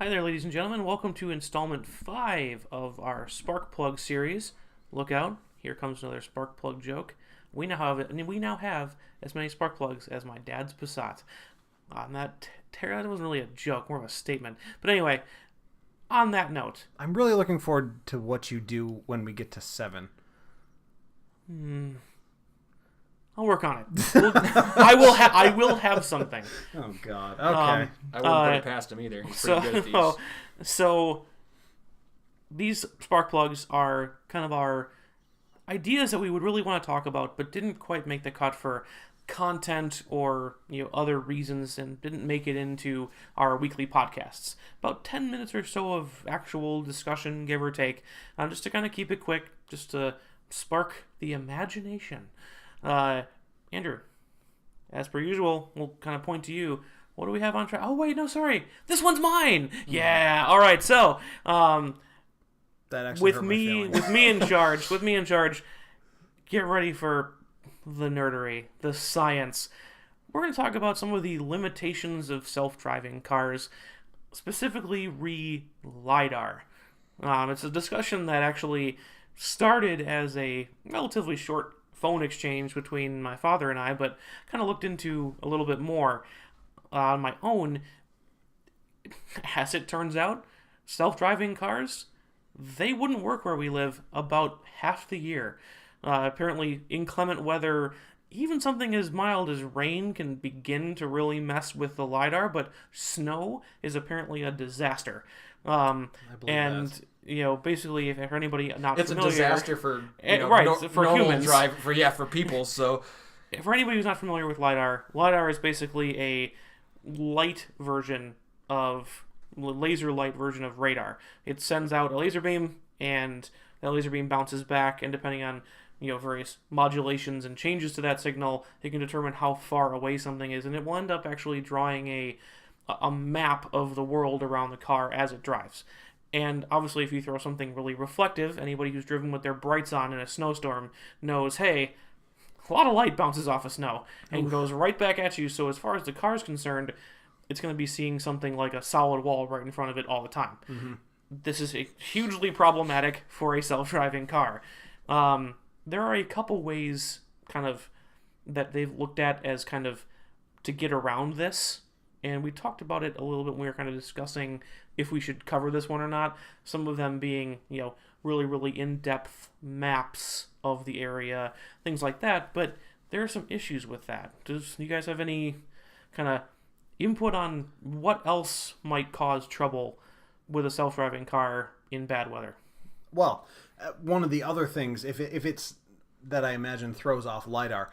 Hi there, ladies and gentlemen. Welcome to installment 5 of our Spark Plug series. Look out, here comes another Spark Plug joke. We now have as many spark plugs as my dad's Passat. That wasn't really a joke, more of a statement. But anyway, on that note, I'm really looking forward to what you do when we get to 7. I'll work on it. I will have something. Oh God. Okay. I wouldn't put it past him either. He's pretty good at these. So these spark plugs are kind of our ideas that we would really want to talk about, but didn't quite make the cut for content or other reasons, and didn't make it into our weekly podcasts. About 10 minutes or so of actual discussion, give or take, just to kind of keep it quick, just to spark the imagination. Andrew, as per usual, we'll kind of point to you. What do we have on track? Oh, wait, no, sorry. This one's mine. Yeah. All right. So, that actually with me in charge, get ready for the nerdery, the science. We're going to talk about some of the limitations of self-driving cars, specifically LiDAR. It's a discussion that actually started as a relatively short phone exchange between my father and I, but kind of looked into a little bit more on my own. As it turns out, self-driving cars, they wouldn't work where we live about half the year. Apparently, inclement weather, even something as mild as rain, can begin to really mess with the LiDAR, but snow is apparently a disaster. I believe that. Basically, if for anybody not it's familiar, a disaster for for normal humans. for people. So for anybody who's not familiar with LiDAR is basically a light version of laser light version of radar. It sends out a laser beam, and that laser beam bounces back, and depending on various modulations and changes to that signal, it can determine how far away something is, and it will end up actually drawing a map of the world around the car as it drives. And obviously, if you throw something really reflective, anybody who's driven with their brights on in a snowstorm knows, hey, a lot of light bounces off of snow and goes right back at you. So as far as the car is concerned, it's going to be seeing something like a solid wall right in front of it all the time. Mm-hmm. This is hugely problematic for a self-driving car. There are a couple ways kind of that they've looked at as kind of to get around this. And we talked about it a little bit when we were kind of discussing if we should cover this one or not. Some of them being, really, really in-depth maps of the area, things like that. But there are some issues with that. Does you guys have any kind of input on what else might cause trouble with a self-driving car in bad weather? Well, one of the other things, if it's that I imagine throws off LiDAR,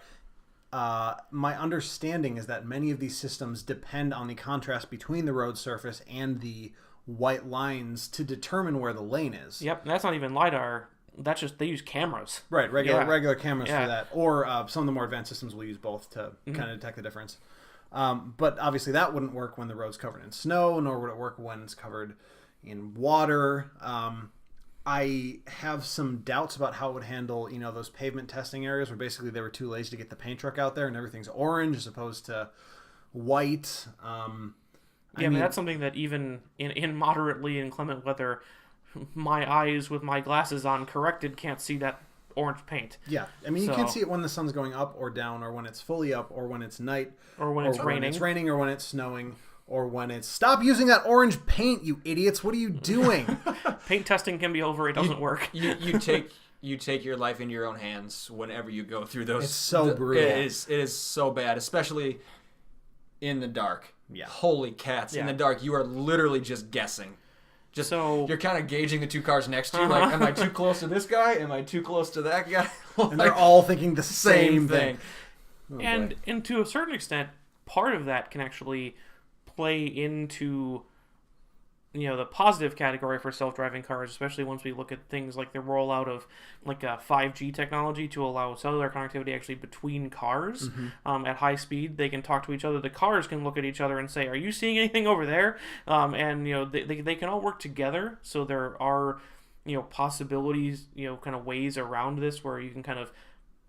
my understanding is that many of these systems depend on the contrast between the road surface and the white lines to determine where the lane is. Yep, that's not even LiDAR. That's just, they use cameras. Right, regular cameras for that. Or some of the more advanced systems will use both to kind of detect the difference. But obviously that wouldn't work when the road's covered in snow, nor would it work when it's covered in water. I have some doubts about how it would handle, those pavement testing areas where basically they were too lazy to get the paint truck out there and everything's orange as opposed to white. I mean, that's something that even in moderately inclement weather, my eyes with my glasses on corrected can't see that orange paint. Yeah, I mean, you can't see it when the sun's going up or down, or when it's fully up, or when it's night, or when it's raining. When it's raining, or when it's snowing. Or when it's, stop using that orange paint, you idiots! What are you doing? Paint testing can be over. It doesn't work. You take your life into your own hands whenever you go through those. It's so brutal. It is so bad, especially in the dark. Yeah. Holy cats! Yeah. In the dark, you are literally just guessing. You're kind of gauging the two cars next to you. Like, am I too close to this guy? Am I too close to that guy? And they're all thinking the same thing. Oh, and to a certain extent, part of that can actually play into the positive category for self-driving cars, especially once we look at things like the rollout of like 5G technology to allow cellular connectivity actually between cars. At high speed. They can talk to each other. The cars can look at each other and say, are you seeing anything over there? And they can all work together. So there are possibilities, kind of ways around this where you can kind of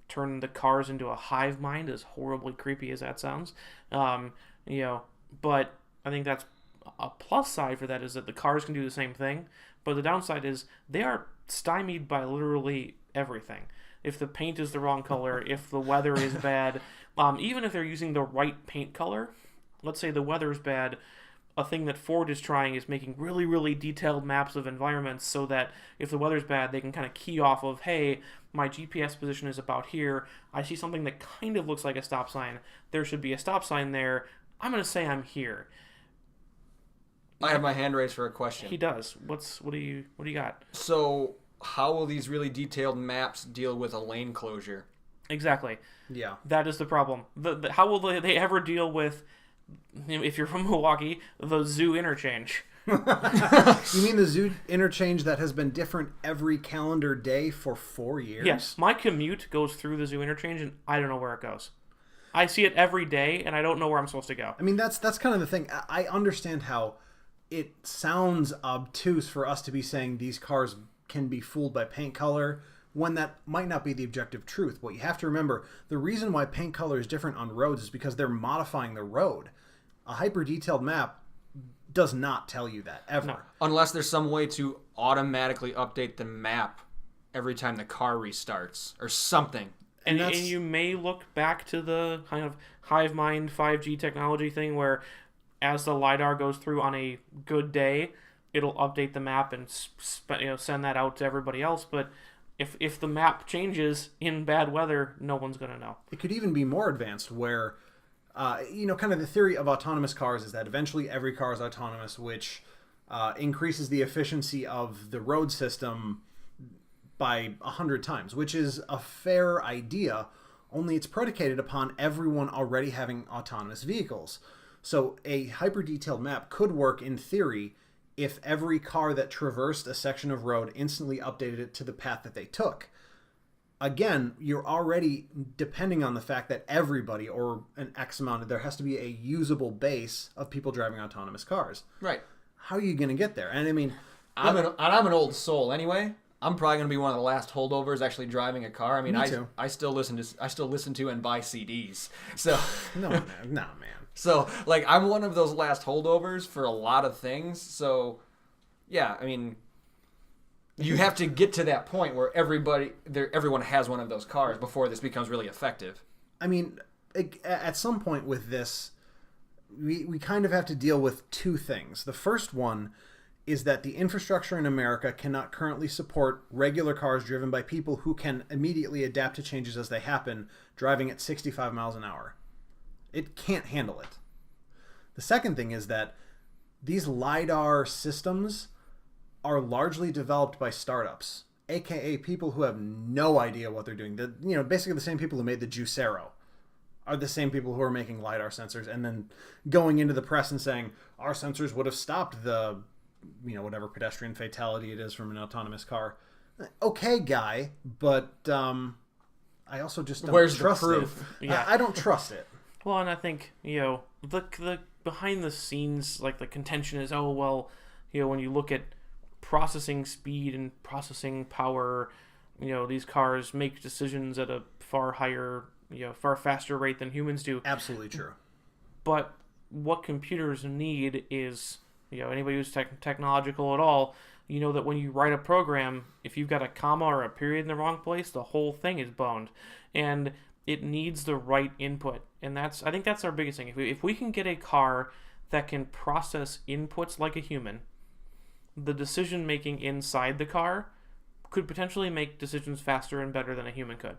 turn the cars into a hive mind, as horribly creepy as that sounds. But I think that's a plus side for that is that the cars can do the same thing, but the downside is they are stymied by literally everything. If the paint is the wrong color, if the weather is bad, even if they're using the right paint color, let's say the weather is bad, a thing that Ford is trying is making really, really detailed maps of environments so that if the weather's bad, they can kind of key off of, hey, my GPS position is about here. I see something that kind of looks like a stop sign. There should be a stop sign there. I'm going to say I'm here. I have my hand raised for a question. He does. What do you got? So, how will these really detailed maps deal with a lane closure? Exactly. Yeah. That is the problem. How will they ever deal with, if you're from Milwaukee, the zoo interchange? You mean the zoo interchange that has been different every calendar day for 4 years? Yes. My commute goes through the zoo interchange, and I don't know where it goes. I see it every day, and I don't know where I'm supposed to go. I mean, that's kind of the thing. I understand how it sounds obtuse for us to be saying these cars can be fooled by paint color when that might not be the objective truth. But you have to remember, the reason why paint color is different on roads is because they're modifying the road. A hyper-detailed map does not tell you that, ever. No. Unless there's some way to automatically update the map every time the car restarts or something. And you may look back to the kind of hive mind 5G technology thing where as the LiDAR goes through on a good day, it'll update the map and send that out to everybody else. But if the map changes in bad weather, no one's going to know. It could even be more advanced where, kind of the theory of autonomous cars is that eventually every car is autonomous, which increases the efficiency of the road system by 100 times, which is a fair idea, only it's predicated upon everyone already having autonomous vehicles. So a hyper-detailed map could work in theory if every car that traversed a section of road instantly updated it to the path that they took. Again, you're already depending on the fact that everybody, or an X amount, there has to be a usable base of people driving autonomous cars. Right. How are you going to get there? And I mean, I'm an old soul anyway. I'm probably going to be one of the last holdovers actually driving a car. I mean, I still listen to and buy CDs. So no, man. So, like, I'm one of those last holdovers for a lot of things. So, yeah, I mean, you have to get to that point where everyone has one of those cars before this becomes really effective. I mean, at some point with this, we kind of have to deal with two things. The first one is that the infrastructure in America cannot currently support regular cars driven by people who can immediately adapt to changes as they happen, driving at 65 miles an hour. It can't handle it. The second thing is that these LiDAR systems are largely developed by startups, aka people who have no idea what they're doing. Basically the same people who made the Juicero are the same people who are making LiDAR sensors and then going into the press and saying, our sensors would have stopped the, whatever pedestrian fatality it is from an autonomous car. Okay, guy, but I also just don't trust it. Yeah. I don't trust it. Well, and I think, the behind the scenes, like the contention is, when you look at processing speed and processing power, these cars make decisions at a far higher, far faster rate than humans do. Absolutely true. But what computers need is, anybody who's technological at all, that when you write a program, if you've got a comma or a period in the wrong place, the whole thing is boned. And it needs the right input. And I think that's our biggest thing. If we can get a car that can process inputs like a human, the decision making inside the car could potentially make decisions faster and better than a human could.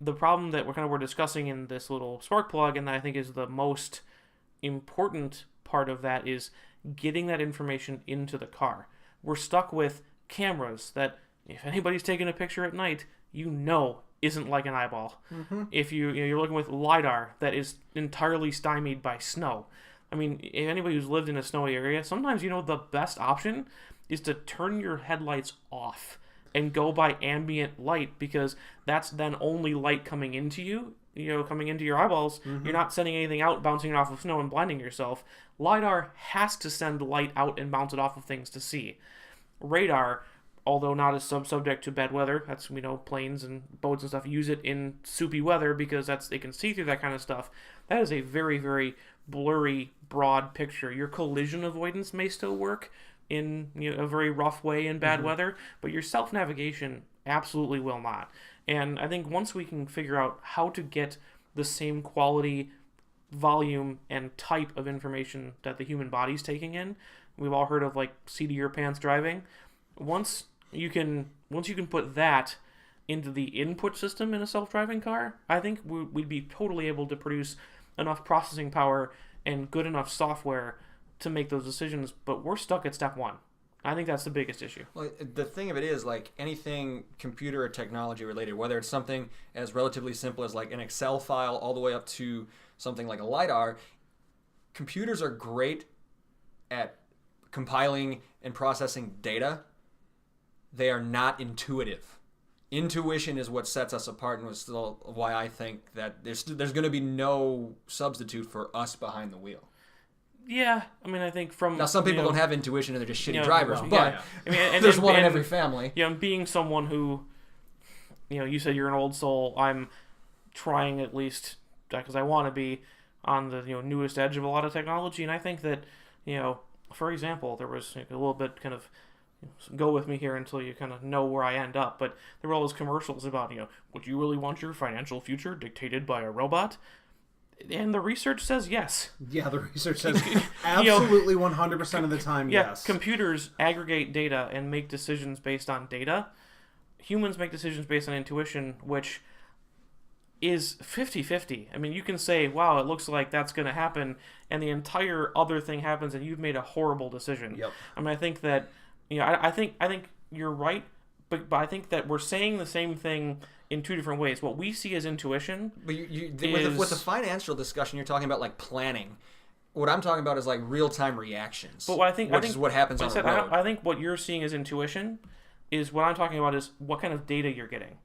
The problem that we're discussing in this little spark plug, and that I think is the most important part of that, is getting that information into the car. We're stuck with cameras that, if anybody's taking a picture at night, isn't like an eyeball. Mm-hmm. If you're looking with LiDAR that is entirely stymied by snow. I mean, if anybody who's lived in a snowy area, sometimes the best option is to turn your headlights off and go by ambient light, because that's then only light coming into you, coming into your eyeballs. Mm-hmm. You're not sending anything out, bouncing it off of snow and blinding yourself. LiDAR has to send light out and bounce it off of things to see. Radar, although not as subject to bad weather, that's, planes and boats and stuff use it in soupy weather because they can see through that kind of stuff. That is a very, very blurry broad picture. Your collision avoidance may still work in a very rough way in bad weather, but your self-navigation absolutely will not. And I think once we can figure out how to get the same quality, volume, and type of information that the human body's taking in, we've all heard of like seat of your pants driving. Once you can put that into the input system in a self-driving car, I think we'd be totally able to produce enough processing power and good enough software to make those decisions, but we're stuck at step one. I think that's the biggest issue. Well, the thing of it is, like anything computer or technology related, whether it's something as relatively simple as like an Excel file all the way up to something like a LiDAR, computers are great at compiling and processing data. They are not intuitive. Intuition is what sets us apart, and was still why I think that there's going to be no substitute for us behind the wheel. Yeah, I mean, I think from now some people don't have intuition and they're just shitty drivers, but I mean, there's one in every family. Yeah, being someone who, you said you're an old soul. I'm trying at least because I want to be on the newest edge of a lot of technology, and I think that for example, there was a little bit kind of. Go with me here until you kind of know where I end up. But there were all those commercials about, would you really want your financial future dictated by a robot? And the research says yes. Yeah, the research says absolutely 100% of the time, yes. Computers aggregate data and make decisions based on data. Humans make decisions based on intuition, which is 50-50. I mean, you can say, wow, it looks like that's going to happen, and the entire other thing happens, and you've made a horrible decision. Yep. I mean, I think that... I think you're right, but I think that we're saying the same thing in two different ways. What we see as intuition, but with the financial discussion, you're talking about like planning. What I'm talking about is like real time reactions. But what I think is what happens on the road. I think what you're seeing as intuition is what I'm talking about is what kind of data you're getting.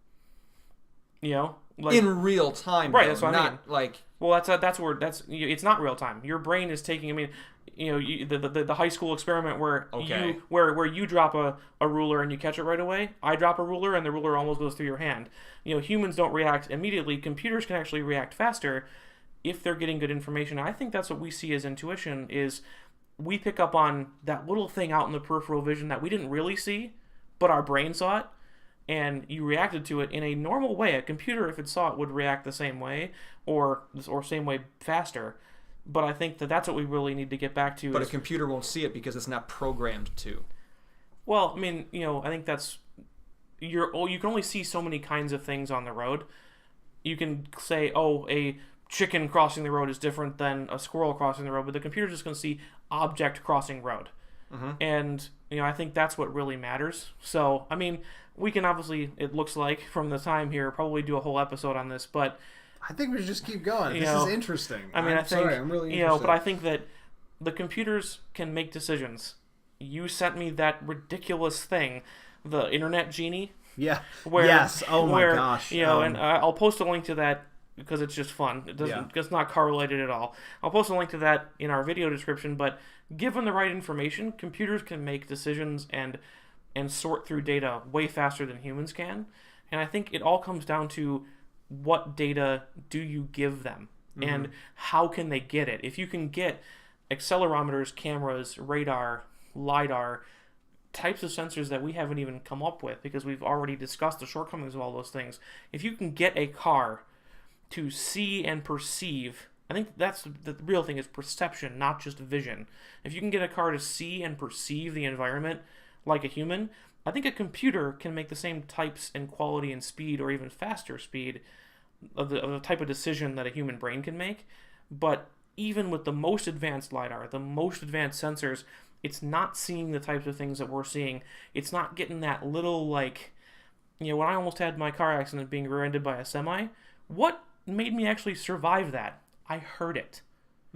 Like, in real time, right? Though, that's what I mean. Like, well, that's where it's not real time. Your brain is taking. I mean, the high school experiment where you drop a ruler and you catch it right away. I drop a ruler and the ruler almost goes through your hand. Humans don't react immediately. Computers can actually react faster if they're getting good information. I think that's what we see as intuition. Is we pick up on that little thing out in the peripheral vision that we didn't really see, but our brain saw it. And you reacted to it in a normal way. A computer, if it saw it, would react the same way or same way faster. But I think that's what we really need to get back to. But a computer won't see it because it's not programmed to. Well, I mean, I think that's you can only see so many kinds of things on the road. You can say, a chicken crossing the road is different than a squirrel crossing the road, but the computer's just going to see object crossing road. Mm-hmm. And I think that's what really matters. So, I mean, we can obviously, it looks like from the time here, probably do a whole episode on this, but I think we should just keep going. This is interesting. I mean, I'm really interested. But I think that the computers can make decisions. You sent me that ridiculous thing, the Internet Genie. Yeah. Yes. Oh my gosh. And I'll post a link to that because it's just fun. It's not correlated at all. I'll post a link to that in our video description, but given the right information, computers can make decisions and sort through data way faster than humans can. And I think it all comes down to what data do you give them and how can they get it. If you can get accelerometers, cameras, radar, LiDAR, types of sensors that we haven't even come up with because we've already discussed the shortcomings of all those things. If you can get a car to see and perceive, I think that's the real thing, is perception, not just vision. If you can get a car to see and perceive the environment like a human, I think a computer can make the same types and quality and speed, or even faster speed, of the type of decision that a human brain can make. But even with the most advanced LiDAR, the most advanced sensors, it's not seeing the types of things that we're seeing. It's not getting that little, like, when I almost had my car accident being rear-ended by a semi, what made me actually survive that? I heard it.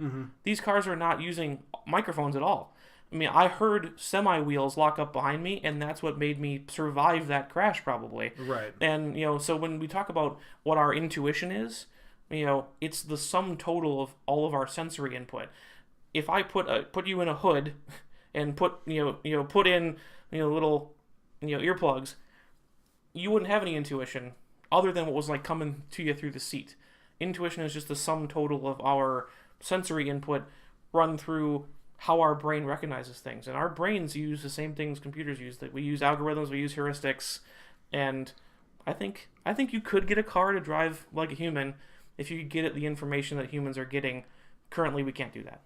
Mm-hmm. These cars are not using microphones at all. I mean, I heard semi-wheels lock up behind me, and that's what made me survive that crash, probably. Right. And, so when we talk about what our intuition is, it's the sum total of all of our sensory input. If I put you in a hood and put in little earplugs, you wouldn't have any intuition other than what was like coming to you through the seat. Intuition is just the sum total of our sensory input run through how our brain recognizes things. And our brains use the same things computers use. That we use algorithms, we use heuristics, and I think you could get a car to drive like a human if you could get it the information that humans are getting. Currently, we can't do that.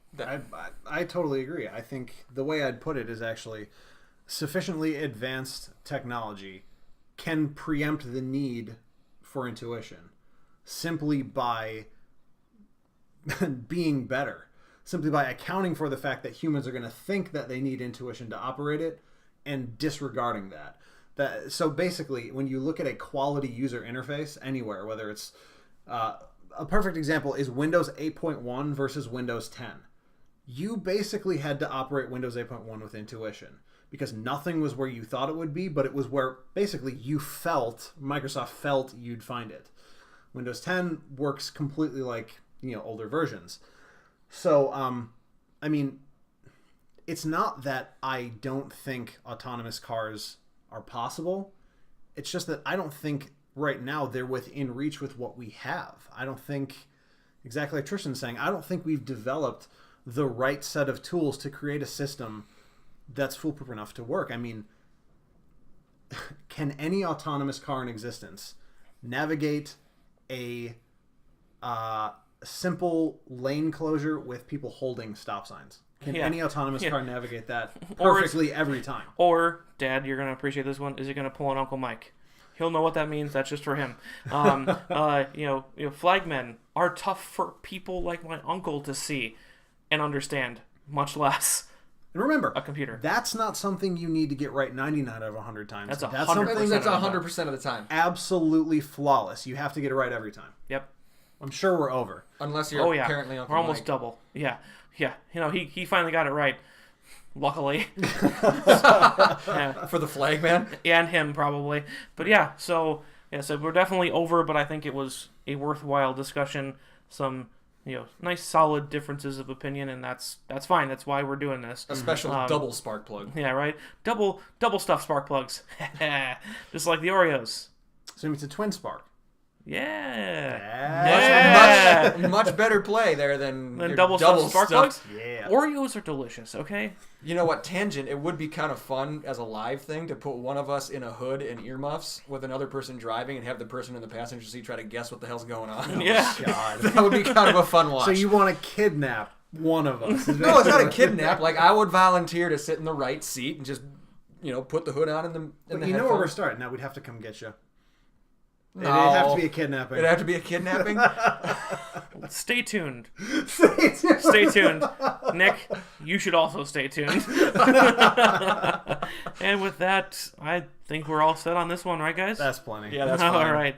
I totally agree. I think the way I'd put it is actually sufficiently advanced technology can preempt the need for intuition simply by being better, simply by accounting for the fact that humans are going to think that they need intuition to operate it and disregarding that. So basically, when you look at a quality user interface anywhere, whether it's a perfect example is Windows 8.1 versus Windows 10. You basically had to operate Windows 8.1 with intuition because nothing was where you thought it would be, but it was where basically Microsoft felt you'd find it. Windows 10 works completely like, older versions. So, I mean, it's not that I don't think autonomous cars are possible. It's just that I don't think right now they're within reach with what we have. I don't think, exactly like Tristan's saying, I don't think we've developed the right set of tools to create a system that's foolproof enough to work. I mean, can any autonomous car in existence navigate a simple lane closure with people holding stop signs? Can any autonomous car navigate that perfectly every time? Or, Dad, you're going to appreciate this one, is it going to pull an Uncle Mike? He'll know what that means. That's just for him. Flagmen are tough for people like my uncle to see and understand, much less and remember, a computer. That's not something you need to get right 99 out of 100 times. That's something that's 100% of the time. Absolutely flawless. You have to get it right every time. Yep. I'm sure we're over. Unless you're apparently Uncle We're almost Mike. Double. Yeah. He finally got it right. Luckily. For the Flagman? And him, probably. But yeah, so we're definitely over, but I think it was a worthwhile discussion. Some, nice solid differences of opinion, and that's fine. That's why we're doing this. A special double spark plug. Yeah, right? Double stuffed spark plugs. Just like the Oreos. So it's a twin spark. Yeah. Much better play there than double stuffed spark plugs. Yeah. Oreos are delicious. Okay. You know what? Tangent. It would be kind of fun as a live thing to put one of us in a hood and earmuffs with another person driving, and have the person in the passenger seat try to guess what the hell's going on. Yeah. God. That would be kind of a fun watch. So you want to kidnap one of us? No, it's not a kidnap. Like, I would volunteer to sit in the right seat and just, put the hood on in the But you know where we're starting. Now we'd have to come get you. No. It'd have to be a kidnapping. It'd have to be a kidnapping? Stay tuned. Stay tuned. Nick, you should also stay tuned. And with that, I think we're all set on this one, right, guys? That's plenty. Yeah, that's fine. All right.